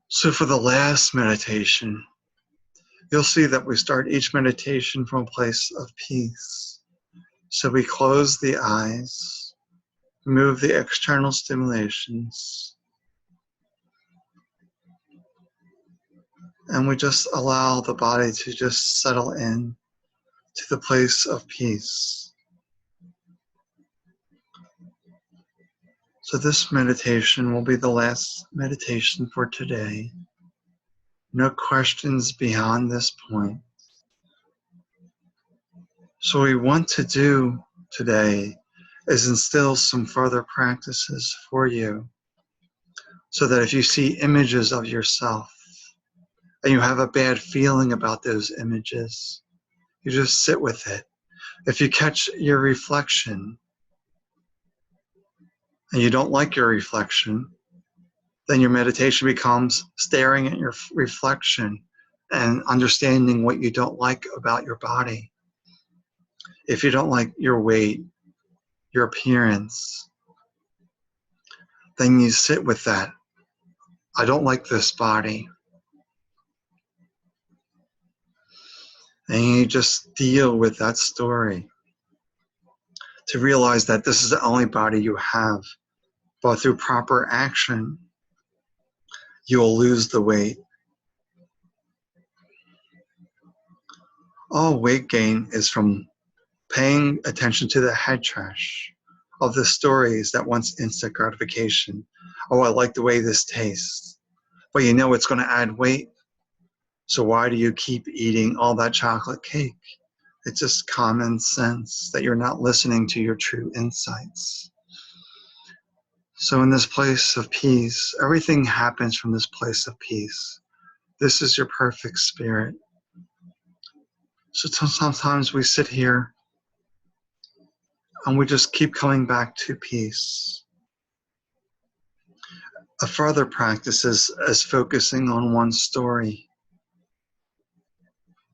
So for the last meditation, you'll see that we start each meditation from a place of peace. So we close the eyes, remove the external stimulations, and we just allow the body to just settle in to the place of peace. So this meditation will be the last meditation for today. No questions beyond this point. So what we want to do today is instill some further practices for you, so that if you see images of yourself and you have a bad feeling about those images, you just sit with it. If you catch your reflection and you don't like your reflection, then your meditation becomes staring at your reflection and understanding what you don't like about your body. If you don't like your weight, your appearance, then you sit with that. I don't like this body. And you just deal with that story to realize that this is the only body you have. But through proper action, you'll lose the weight. All weight gain is from paying attention to the head trash of the stories that wants instant gratification. Oh, I like the way this tastes. But you know it's going to add weight. So why do you keep eating all that chocolate cake? It's just common sense that you're not listening to your true insights. So in this place of peace, everything happens from this place of peace. This is your perfect spirit. So sometimes we sit here and we just keep coming back to peace. A further practice is focusing on one story.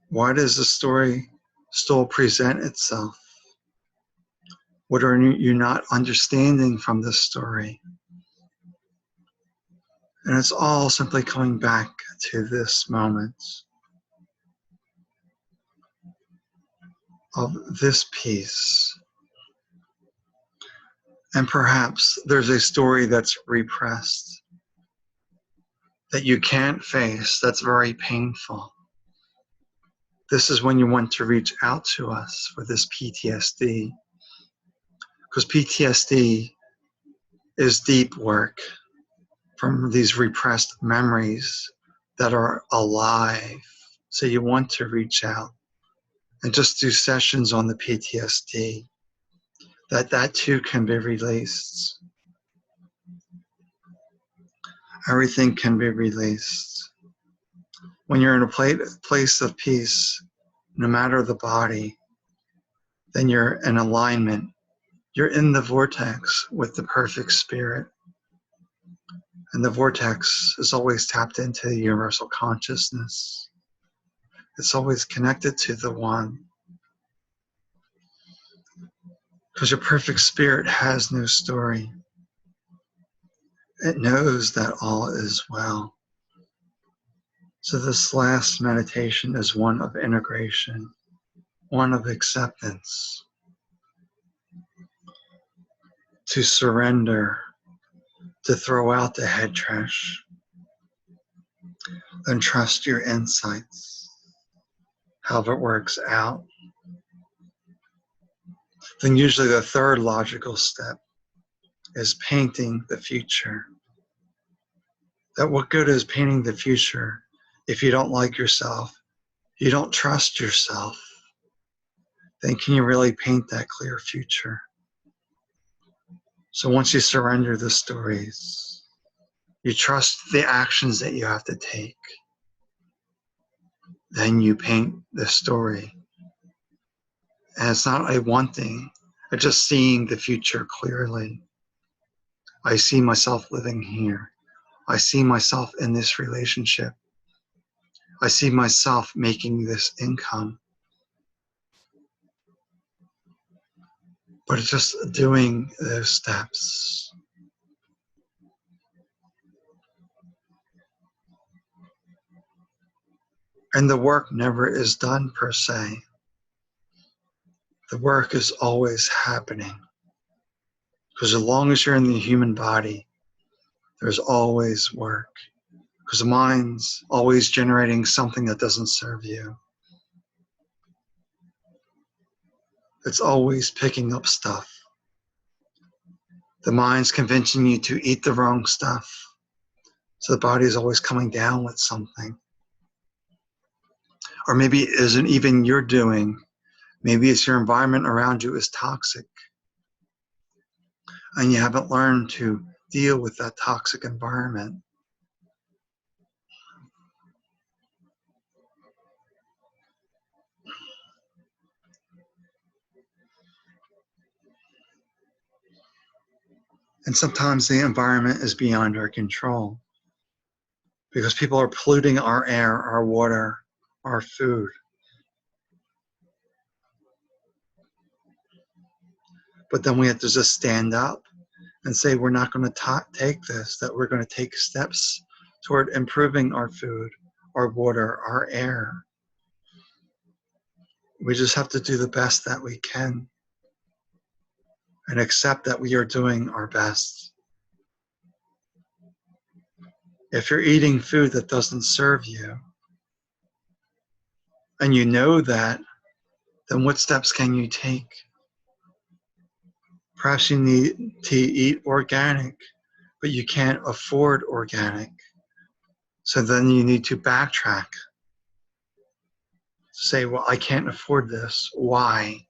Why does the story still present itself? What are you not understanding from this story? And it's all simply coming back to this moment of this peace. And perhaps there's a story that's repressed, that you can't face, that's very painful. This is when you want to reach out to us for this PTSD. Because PTSD is deep work from these repressed memories that are alive. So you want to reach out and just do sessions on the PTSD, that too can be released. Everything can be released. When you're in a place of peace, no matter the body, then you're in alignment. You're in the vortex with the perfect spirit. And the vortex is always tapped into the universal consciousness. It's always connected to the one. Because your perfect spirit has no story. It knows that all is well. So this last meditation is one of integration, one of acceptance. To surrender, to throw out the head trash, and trust your insights, however it works out. Then usually the third logical step is painting the future. That what good is painting the future if you don't like yourself, you don't trust yourself, then can you really paint that clear future? So once you surrender the stories, you trust the actions that you have to take, then you paint the story. And it's not a wanting, it's just seeing the future clearly. I see myself living here. I see myself in this relationship. I see myself making this income. But it's just doing those steps. And the work never is done per se. The work is always happening. Because as long as you're in the human body, there's always work. Because the mind's always generating something that doesn't serve you. It's always picking up stuff. The mind's convincing you to eat the wrong stuff. So the body is always coming down with something. Or maybe it isn't even your doing. Maybe it's your environment around you is toxic. And you haven't learned to deal with that toxic environment. And sometimes the environment is beyond our control because people are polluting our air, our water, our food. But then we have to just stand up and say we're not going to take this, that we're going to take steps toward improving our food, our water, our air. We just have to do the best that we can and accept that we are doing our best. If you're eating food that doesn't serve you, and you know that, then what steps can you take? Perhaps you need to eat organic, but you can't afford organic. So then you need to backtrack. Say, well, I can't afford this. Why?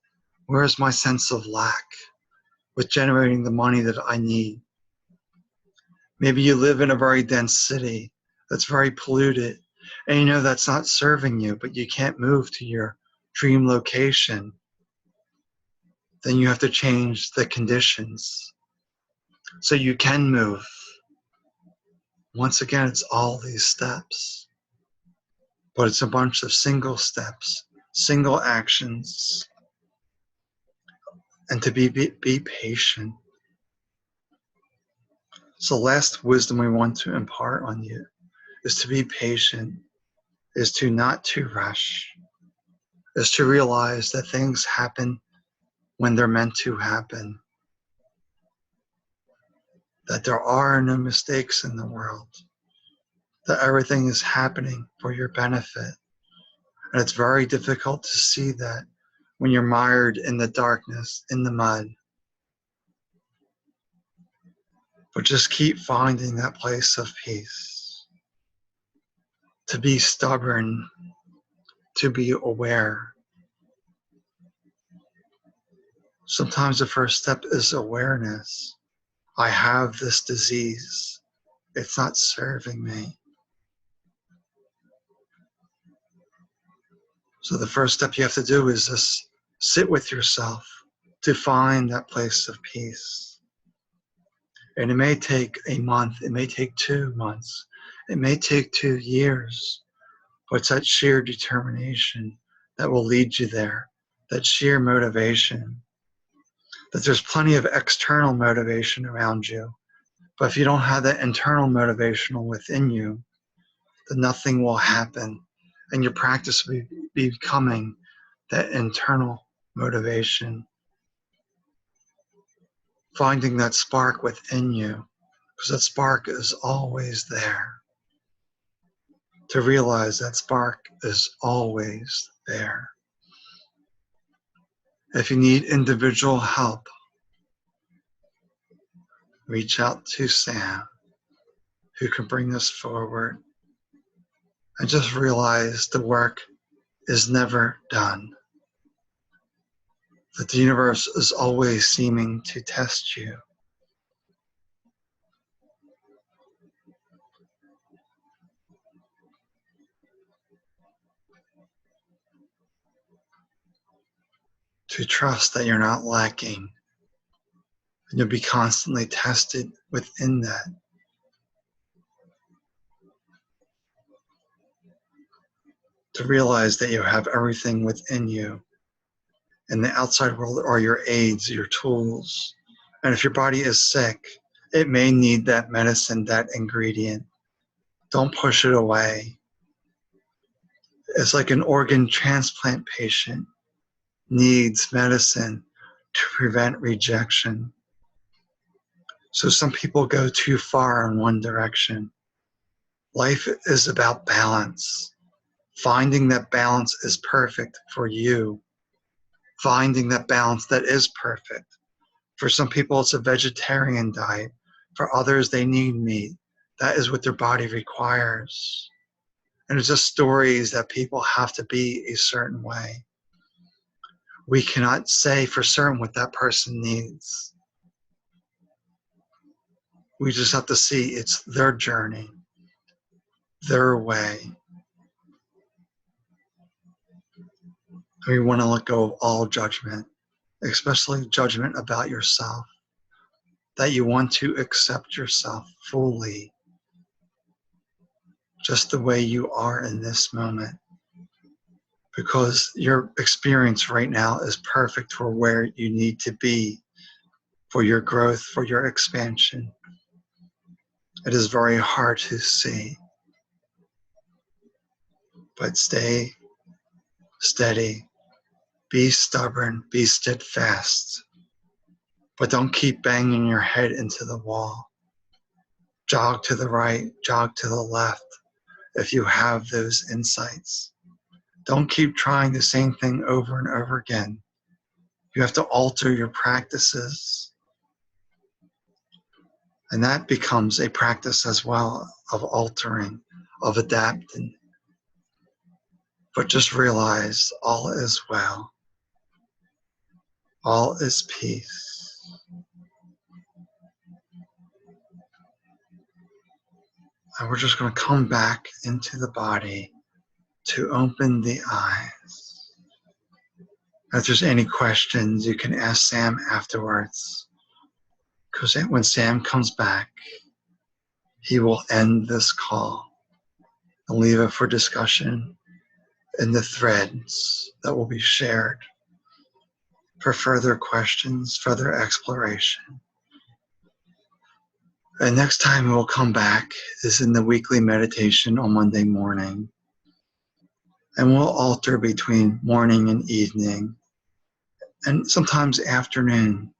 Where's my sense of lack with generating the money that I need? Maybe you live in a very dense city that's very polluted, and you know that's not serving you, but you can't move to your dream location. Then you have to change the conditions so you can move. Once again, it's all these steps. but it's a bunch of single steps, single actions, and to be patient. So last wisdom we want to impart on you is to be patient, is to not to rush, is to realize that things happen when they're meant to happen, that there are no mistakes in the world, that everything is happening for your benefit. And it's very difficult to see that when you're mired in the darkness, in the mud. But just keep finding that place of peace. To be stubborn, to be aware. Sometimes the first step is awareness. I have this disease. It's not serving me. So the first step you have to do is just sit with yourself to find that place of peace. And it may take a month, it may take 2 months, it may take 2 years, but it's that sheer determination that will lead you there, that sheer motivation, that there's plenty of external motivation around you. But if you don't have that internal motivation within you, then nothing will happen. And your practice will be becoming that internal motivation. Finding that spark within you, because that spark is always there. To realize that spark is always there. If you need individual help, reach out to Sam, who can bring this forward. And just realize the work is never done. That the universe is always seeming to test you. To trust that you're not lacking. And you'll be constantly tested within that. To realize that you have everything within you. And the outside world are your aids, your tools. And if your body is sick, it may need that medicine, that ingredient. Don't push it away. It's like an organ transplant patient needs medicine to prevent rejection. So some people go too far in one direction. Life is about balance. Finding that balance is perfect for you. Finding that balance that is perfect. For some people, it's a vegetarian diet. For others, they need meat. That is what their body requires. And it's just stories that people have to be a certain way. We cannot say for certain what that person needs. We just have to see it's their journey, their way. We want to let go of all judgment, especially judgment about yourself, that you want to accept yourself fully, just the way you are in this moment. Because your experience right now is perfect for where you need to be, for your growth, for your expansion. It is very hard to see, but stay steady, be stubborn, be steadfast, but don't keep banging your head into the wall. Jog to the right, jog to the left if you have those insights. Don't keep trying the same thing over and over again. You have to alter your practices. And that becomes a practice as well of altering, of adapting. But just realize all is well. All is peace. And we're just going to come back into the body to open the eyes. If there's any questions, you can ask Sam afterwards. Because when Sam comes back, he will end this call and leave it for discussion in the threads that will be shared for further questions, further exploration. And next time we'll come back is in the weekly meditation on Monday morning. And we'll alter between morning and evening, and sometimes afternoon,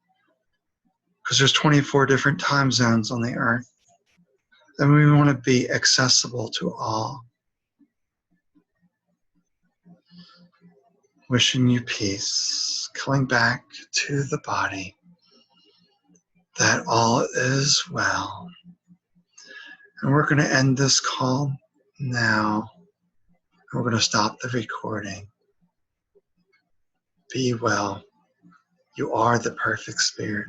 because there's 24 different time zones on the earth. And we want to be accessible to all. Wishing you peace, coming back to the body, that all is well. And we're going to end this call now. We're going to stop the recording. Be well. You are the perfect spirit.